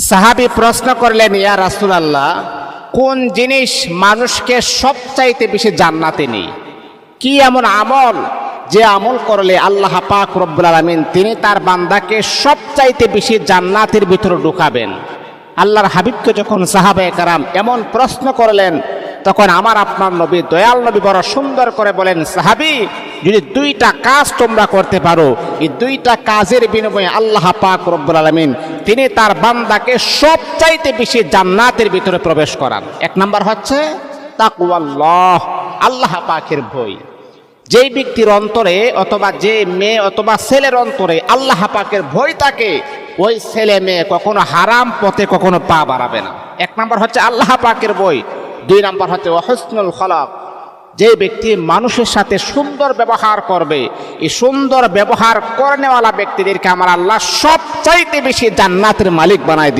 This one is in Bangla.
সাহাবী প্রশ্ন করলেন, ইয়া রাসূলুল্লাহ, কোন জিনিস মানুষকে সবচাইতে বেশি জান্নাতে নেই? কি এমন আমল যে আমল করলে আল্লাহ পাক রব্বুল আলামিন তিনি তার বান্দাকে সবচাইতে বেশি জান্নাতের ভিতরে ঢুকাবেন? আল্লাহর হাবিবকে যখন সাহাবায়ে কেরাম এমন প্রশ্ন করলেন, তখন আমার আপনার নবী, দয়াল নবী বড় সুন্দর করে বলেন, সাহাবী, যদি দুইটা কাজ তোমরা করতে পারো, এই দুইটা কাজের বিনিময়ে আল্লাহ পাক রব্বুল আলামিন তিনি তার বান্দাকে সবচাইতে বেশি জান্নাতের ভিতরে প্রবেশ করান। এক নাম্বার হচ্ছে তাকওয়াল্লাহ, আল্লাহ পাকের ভয়। যেই ব্যক্তির অন্তরে অথবা যে মেয়ে অথবা ছেলের অন্তরে আল্লাহ পাকের ভয় থাকে, ওই ছেলে মেয়ে কখনো হারাম পথে কখনো পা বাড়াবে না। এক নাম্বার হচ্ছে আল্লাহ পাকের ভয়। দুই নাম্বার হচ্ছে হুসনুল খলক, যে ব্যক্তি মানুষের সাথে সুন্দর ব্যবহার করবে, এই সুন্দর ব্যবহার করেনেওয়ালা ব্যক্তিদেরকে আমার আল্লাহ সবচাইতে বেশি জান্নাতের মালিক বানায় দিবে।